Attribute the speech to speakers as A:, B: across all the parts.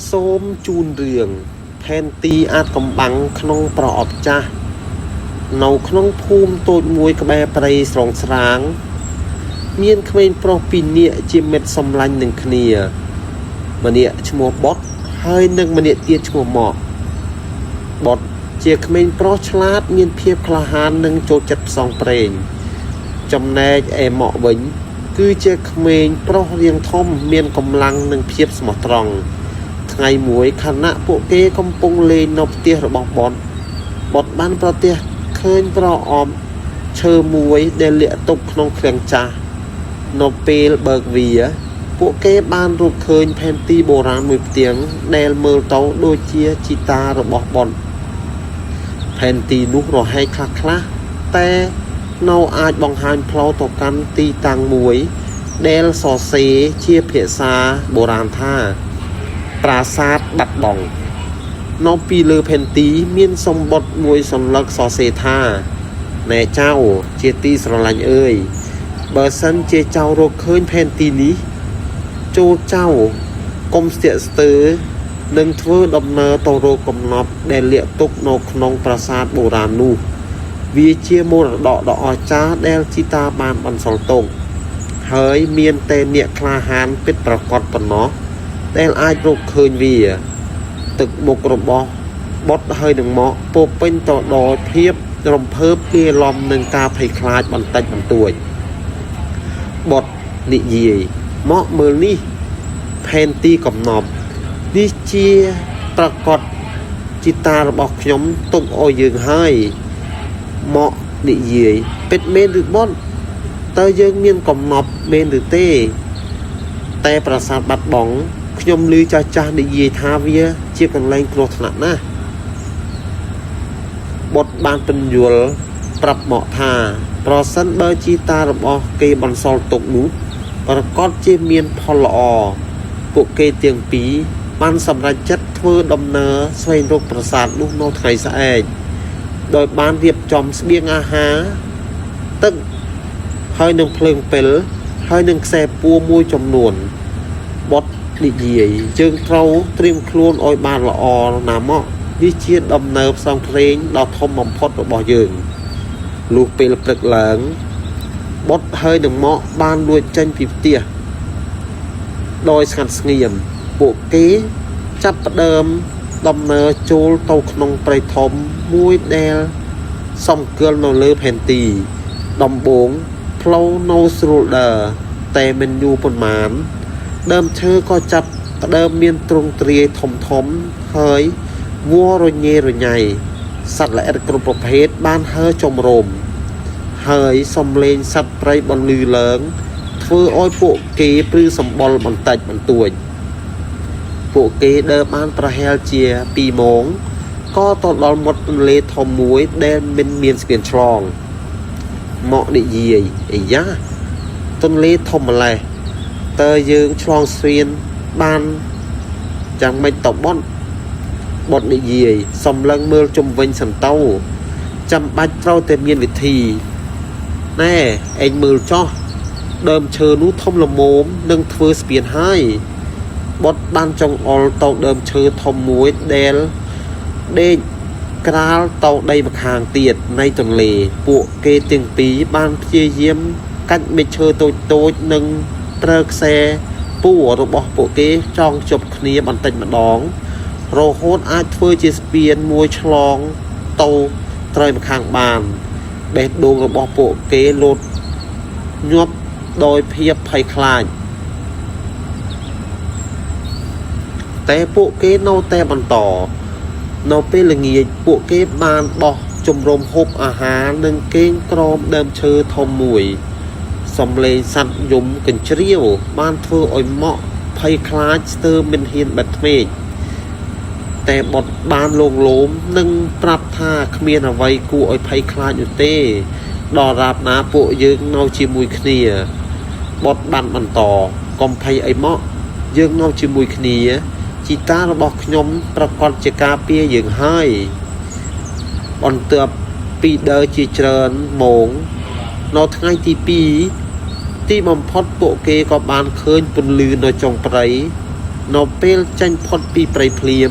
A: សូមជូនរឿងផែនទីអាចកំបាំងក្នុងប្រអប់ចាស់នៅក្នុងភូមិតូចមួយក្បែរព្រៃស្រងស្រាងមានក្មេងប្រុសពីរនាក់ជាមិត្តសម្លាញ់នឹងគ្នាម្នាក់ឈ្មោះបុតហើយនិងម្នាក់ទៀតឈ្មោះម៉ក់បុតជាក្មេងប្រុសឆ្លាតមានភាពក្លាហាននិងចូលចិត្តផ្សងព្រេងចំណែកឯម៉ក់វិញគឺជាក្មេងប្រុសរាងធំមានកម្លាំងនិងភាពស្មោះត្រង់ថ្ងៃមួយខណៈពួកគេកំពុងលេងនៅផ្ទះរបស់បុតបានប្រទះឃើញប្រអប់ឈើមួយដែលលាក់ទុកក្នុងឃ្លាំងចាស់នៅពេលបើកវាពួកគេបានរកឃើញផែនទីបុរាណមួយផ្ទាំងដែលមើលទៅដូចជាជីតារបស់បុតផែនទីនោះរហែកខ្លះៗតែនៅអាចបង្ហាញផ្លូវទៅកាន់ទីតាំងមួយដែលសរសេរជាភាសាបុរាណថាប្រាសាទបាត់បង់នៅពីលើផែនទីមានសម្បត្តិមួយសន្លឹកសរសេរថាណែចៅជាទីស្រឡាញ់អើយបើសិនជាចៅរកឃើញផែនទីនេះចូលចៅកុំស្ទាក់ស្ទើរនឹងធ្វើដំណើរទៅរកកំណប់ដែលលាក់ទុកនៅក្នុងប្រាសាទបុរាណនោះវាជាមរតកដ៏អស្ចារ្យដែលជីតាបានបន្សល់ទុកហើយមានតែអ្នកក្លាហានពិតប្រាកដប៉ុណ្ណោះដែលអាចរកឃើញវាទឹកមុខរបស់បុតហើយនឹងម៉ក់ពោពេញទៅដោយភាពរំភើបលាលំនឹងការភ័យខ្លាចបន្តិចបន្តួចបុតនិយាយម៉ក់មើលនេះផែនទីកំណប់នេះជាប្រកបជីតារបស់ខ្ញុំទុកឲ្យយើងហើយម៉ក់និយាយពិតមែនឬបុតតើយើងមានកំណប់មែនឬទេតែប្រាសាទបាត់បង់ខ្ញុំឮចាស់និយាយថាវាជាកន្លែងគ្រោះថ្នាក់ណាស់បុតបានពន្យល់ប្រាប់ម៉ក់ថាប្រសិនបើជីតារបស់គេបន្សល់ទុកនោះប្រកាសជាមានផលល្អពួកគេទាំងពីរបានសម្រេចចិត្តធ្វើដំណើរស្វែងរកប្រាសាទនោះនៅថ្ងៃស្អែកដោយបានរៀបចំស្បៀងអាហារទឹកហើយនឹងភ្លើងពិលហើយនឹងខ្សែពួរមួយចំនួនបុតនិយាយយើងត្រូវត្រៀមខ្លួនឲ្យបានល្អណាស់មកនេះជាដំណើរផ្សងព្រេងដ៏ធំបំផុតរបស់យើងលុះពេលព្រឹកឡើងបុតហើយនឹងម៉ក់បានលួចចេញពីផ្ទះដោយស្ងាត់ស្ងៀមពួកគេចាប់ផ្ដើមដំណើរចូលទៅក្នុងព្រៃធំមួយដែលសំគាល់នៅលើផែនទីដំបូងផ្លូវនៅស្រួលដើរតែមិនយូរប៉ុន្មានដើមឈើក៏ចាប់ផ្ដើមមានទ្រង់ទ្រាយធំហើយវัวរញ៉េរញ៉ៃសត្វល្អិតគ្រប់ប្រភេទបានហើរចំរោមហើយសំលេងសត្វព្រៃបន្លឺឡើងធ្វើឲ្យពួកគេព្រឺសម្បុរបន្តិចបន្តួចពួកគេដើរបានប្រហែលជា2ម៉ោងក៏ទៅដល់មាត់ទន្លេធំមួយដែលមិនមានស្ពានឆ្លងម៉ក់និយាយអាយ៉ាទន្លេធំម្ល៉េះតើយើងឆ្លងស្ពានបានយ៉ាងម៉េចទៅបុតនិយាយសំឡឹងមើលជុំវិញសន្តោចាំបាច់ត្រូវតែមានវិធីណែឯងមើលចោះដើមឈើនោះធំល្មមនឹងធ្វើស្ពានហើយបុតបានចង្អុលទៅដើមឈើធំមួយដែលដេកក្រាលទៅដីម្ខាងទៀតនៃទន្លេពួកគេទាំងពីរបានព្យាយាមកាច់មែកឈើតូចនិងប្រើខ្សែពួររបស់ពួកគេចងជប់គ្នាបន្តិចម្ដងរហូតអាចធ្វើជាស្ពានមួយឆ្លងទៅត្រូវម្ខាងបានបេះដូងរបស់ពួកគេលោតញាប់ដោយភាពភ័យខ្លាចតែពួកគេនៅតែបន្តនៅពេលល្ងាចពួកគេបានបោះជំរំហូបអាហារនិងគេងក្រោមដើមឈើធំមួយសំឡេងសត្វយំកញ្ជ្រៀវបានធ្វើឲ្យម៉ក់ភ័យខ្លាចស្ទើរមិនហ៊ានបិទភ្នែកតែបុតបានលងលោមនិងប្រាប់ថាគ្មានអ្វីគួរឲ្យភ័យខ្លាចនោះទេដល់រាបណាពួកយើងនៅជាមួយគ្នាបុតបានបន្តកុំភ័យអីម៉ក់យើងនៅជាមួយគ្នាជីតារបស់ខ្ញុំប្រកាសជាការពារយើងហើយបន្ទាប់ពីដើរជាច្រើនម៉ោងនៅថ្ងៃទី2ទីបំផុតពួកគេក៏បានឃើញពន្លឺនៅចុងព្រៃ នៅពេលចាញ់ផុតពីព្រៃភ្លាម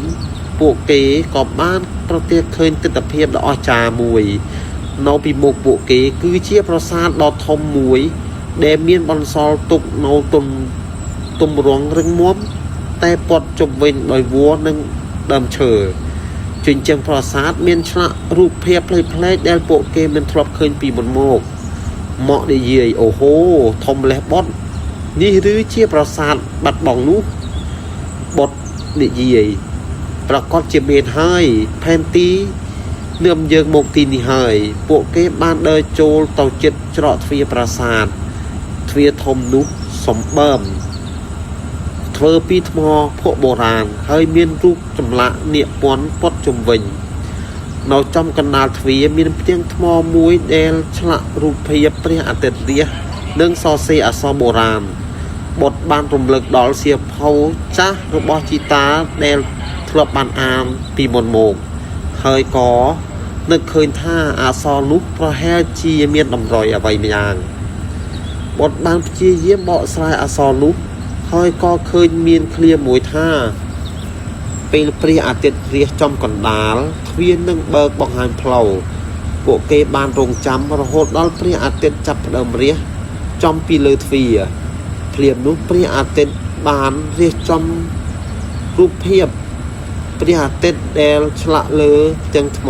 A: ពួកគេក៏បានប្រទះឃើញទិដ្ឋភាពដ៏អស្ចារ្យមួយនៅពីមុខពួកគេគឺជាប្រាសាទដ៏ធំមួយដែលមានបន្សល់ទុកនៅទម្រង់រឹងមាំតែព័ទ្ធជុំវិញដោយវល្លិនិងដើមឈើជញ្ជាំងប្រាសាទមានឆ្លាក់រូបភាពប្លែកៗដែលពួកគេមិនធ្លាប់ឃើញពីមុនមកនិយាយអូហូធំលេះបត់នេះឬជាប្រាសាទបាត់បង់នោះបត់និយាយប្រកាសជាមានហើយផែនទីនឿមយើងមកទីនេះហើយពួកគេបានដើរចូលទៅជិតច្រកទ្វារប្រាសាទទ្វារធំនោះសម្បើមធ្វើពីថ្មភក់បុរាណហើយមានរូបចម្លាក់នាគពន្ធព័ទ្ធជុំវិញនៅចំកណ្ដាលទ្វារមានផ្ទាំងថ្មមួយដែលឆ្លាក់រូបភាពព្រះអាទិត្យរះនិងសរសេរអក្សរបុរាណបុត្របានរំលឹកដល់សៀវភៅចាស់របស់ជីតាដែលធ្លាប់បានអានពីមុនមកហើយក៏នឹកឃើញថាអក្សរនោះប្រហែលជាមានតម្រុយអ្វីម្យ៉ាងបុត្របានព្យាយាមបកស្រាយអក្សរនោះហើយក៏ឃើញមានឃ្លាមួយថាពេលព្រះអាទិត្យរះចំកណ្ដាលទ្វារនឹងបើកបង្ហាញផ្លូវពួកគេបានរងចាំរហូតដល់ព្រះអាទិត្យចាប់ផ្ដើមរះចំពីលើទ្វារភ្លាមនោះព្រះអាទិត្យបានរះចំរូបភាពព្រះអាទិត្យដែលឆ្លាក់លើផ្ទាំងថ្ម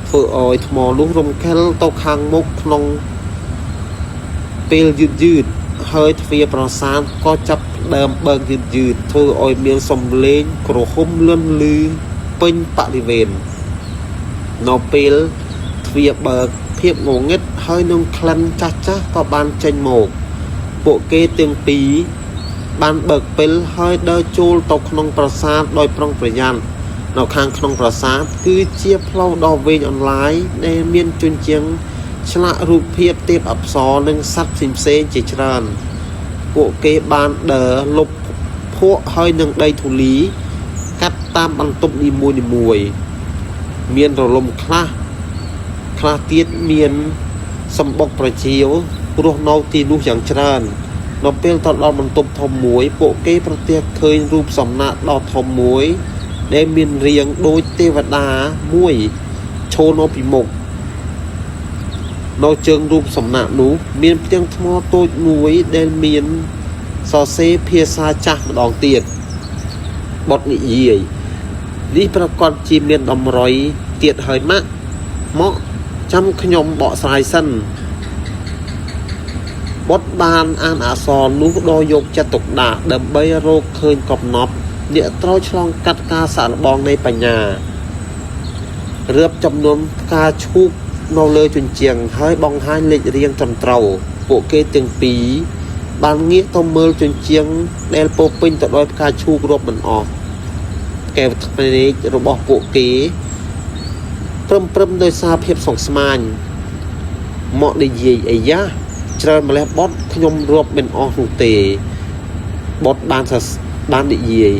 A: ធ្វើឲ្យថ្មនោះរំកិលទៅខាងមុខក្នុងពេលយឺតហើយទ្វារប្រាសាទក៏ចាប់ដើមបើកយឺតធ្វើឲ្យមានសំឡេងក្រហមលន់លឺពេញបរិវេណនៅពេលទ្វារបើកភាពងងឹតហើយនឹងក្លិនចាស់ក៏បានចេញមកពួកគេទាំងពីរបានបើកពេលហើយដើរចូលទៅក្នុងប្រាសាទដោយប្រុងប្រយ័ត្ននៅខាងក្នុងប្រាសាទគឺជាផ្លូវដ៏វែងអន្លាយដែលមានជញ្ជាំងឆ្លាក់រូបភាពទេពអប្សរនិងសត្វផ្សេងៗជាច្រើនពួកគេបានដើរលុបភក់ហើយនឹងដីធូលីកាត់តាមបន្ទប់នីមួយៗមានរលំខ្លះទៀតមានសម្បុកប្រជាវរស់នៅទីនោះយ៉ាងច្រើននៅពេលទៅដល់បន្ទប់ធំមួយពួកគេប្រទះឃើញរូបសំណាកដ៏ធំមួយដែលមានរាងដូចទេវតាមួយឈរនៅពីមុខនៅជើងរូបសំណាកនោះមានផ្ទាំងថ្មតូចមួយដែលមានសរសេរភាសាចាស់ម្ដងទៀតបទនិយាយនេះប្រកាសជាមានតម្រុយទៀតហើយមកចាំខ្ញុំបកស្រាយសិនបុត្របានអានអក្សរនោះដោយយកចិត្តទុកដាក់ដើម្បីរកឃើញកំណត់អ្នកត្រូវឆ្លងកាត់ការសាកល្បងនៃបញ្ញារៀបចំនួនផ្កាឈូកនៅលើជញ្ជាំងហើយបង្ហាញលេខរៀងត្រឹមត្រូវពួកគេទាំងពីរបានងាកទៅមើលជញ្ជាំងដែលពោពេញទៅដោយផ្កាឈូករាប់មិនអស់កែវភ្នែករបស់ពួកគេព្រឹមដោយសារភាពស្មុគស្មាញមកនិយាយអាយ៉ាច្រើនម្លេះបត់ខ្ញុំរាប់មិនអស់នោះទេបត់បាននិយាយ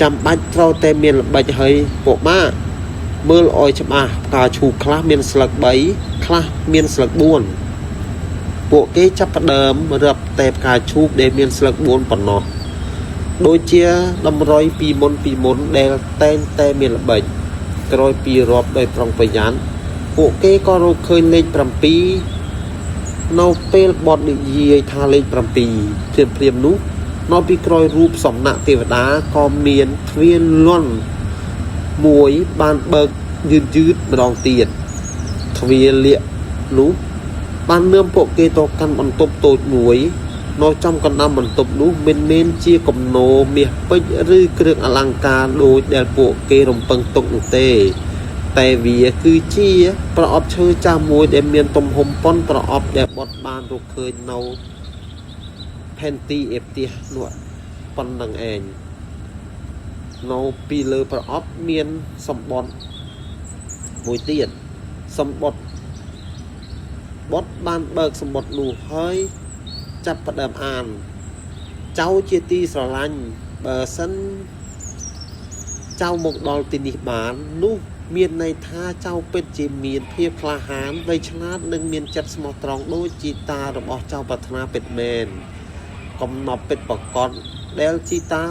A: ចាំបាច់ត្រូវតែមានល្បិចហើយពួកម៉ាមើលឲ្យច្បាស់ផ្កាឈូកខ្លះមានស្លឹក3ខ្លះមានស្លឹក4ពួកគេចាប់ផ្ដើមរាប់តែផ្កាឈូកដែលមានស្លឹក4ប៉ុណ្ណោះដូចជាតម្រុយពីមុនដែលតែងតែមានល្បិចក្រោយពីរាប់ដោយប្រុងប្រយ័ត្នពួកគេក៏រកឃើញលេខ7នៅពេលបទនិយាយថាលេខ7ព្រាមនោះនៅពីក្រោយរូបសំណាកទេវតាក៏មានទ្វារលន់មួយបានបើកយឺតម្ដងទៀតទ្វារលាកនោះបាននឿមពួកគេទៅកាន់បន្ទប់តូចមួយនៅចំកណ្ដាលបន្ទប់នោះមិនមែនជាគំនរមាសពេជ្រឬគ្រឿងអលង្ការដូចដែលពួកគេរំពឹងទុកនោះទេតែវាគឺជាប្រអប់ឈើចាស់មួយដែលមានទំហំប៉ុនប្រអប់ដែលបត់បានរកឃើញនៅផែនទីអេផ្ទះនោះប៉ុណ្ណឹងឯងនៅពីលើប្រអប់មានសម្បត្តិមួយទៀតសម្បត្តិបត់បានបើកសម្បត្តិនោះហើយចាប់ផ្ដើមអានចៅជាទីស្រឡាញ់បើសិនចៅមកដល់ទីនេះបាននោះមានន័យថាចៅពិតជាមានភាពក្លាហានវៃឆ្លាតនិងមានចិត្តស្មោះត្រង់ដូចជីតារបស់ចៅប្រាថ្នាពិតមែនកំណប់ពិតប្រកបដែលជីតា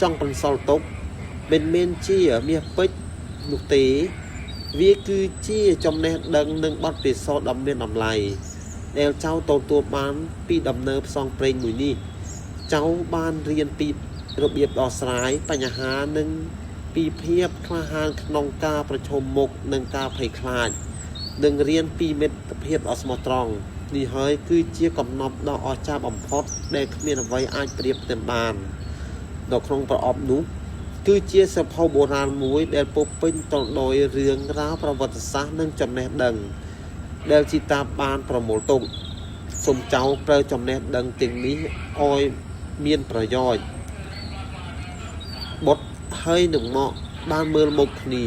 A: ចង់បន្សល់ទុកមិនមែនជាមាសពេជ្រនោះទេវាគឺជាចំណេះដឹងនិងបទពិសោធន៍ដ៏មានតម្លៃដែលចៅទទួលបានពីដំណើរផ្សងព្រេងមួយនេះចៅបានរៀនពីរបៀបដោះស្រាយបញ្ហានិងពីភាពក្លាហានក្នុងការប្រឈមមុខនឹងការភ័យខ្លាចនិងរៀនពីមិត្តភាពដ៏ស្មោះត្រង់នេះហើយគឺជាកំណប់ដ៏អស្ចារ្យបំផុតដែលគ្មានអ្វីអាចប្រៀបផ្ទឹមបាននៅក្នុងប្រអប់នោះគឺជាសភៅបុរាណមួយដែលពោរពេញទៅដោយរឿងរ៉ាវប្រវត្តិសាស្ត្រនិងចំណេះដឹងដែលជីតាបានប្រមូលទុកសូមចៅប្រើចំណេះដឹងទាំងនេះឲ្យមានប្រយោជន៍បុតហើយនឹងមកបានមើលមុខគ្នា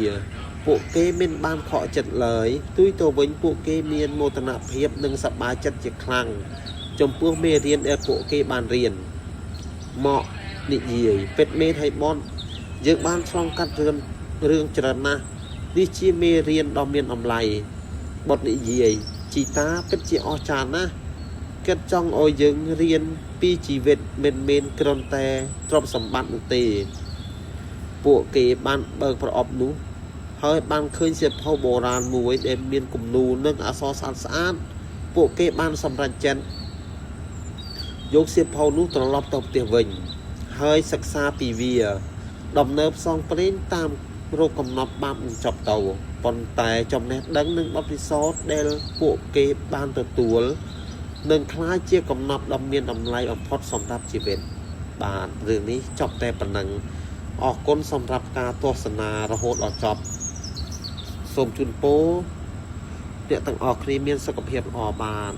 A: ពួកគេមិនបានខកចិត្តឡើយទួយទៅវិញពួកគេមានមោទនភាពនិងសប្បាយចិត្តជាខ្លាំងចំពោះមេរៀនដែលពួកគេបានរៀនមកនិយាយពេតមេឲ្យបនយើងបានឆ្លងកាត់រឿងច្រើនណាស់នេះជាមេរៀនដ៏មានតម្លៃបទនិយាយជីតាពិតជាអស្ចារ្យណាស់គិតចង់ឲ្យយើងរៀនពីជីវិតមិនមែនគ្រាន់តែទ្រព្យសម្បត្តិនោះទេពួកគេបានបើកប្រអប់នោះហើយបានឃើញសៀវភៅបុរាណមួយដែលមានគំនូរនិងអក្សរស្អាតៗពួកគេបានសម្រេចចិត្តយកសៀវភៅនោះត្រឡប់ទៅផ្ទះវិញហើយសិក្សាពីវាដំណើរផ្សងព្រេងតាមរកកំណត់បានបញ្ចប់ទៅប៉ុន្តែចំណេះដឹងនិងបទពិសោធន៍ដែលពួកគេបានទទួលនឹងក្លាយជាកំណត់ដ៏មានតម្លៃបំផុតសម្រាប់ជីវិតបាទរឿងនេះចប់តែប៉ុណ្ណឹងអរគុណសម្រាប់ការទស្សនារហូតដល់ចប់សូមជូនពរអ្នកទាំងអស់គ្នាមានសុខភាពល្អបាទ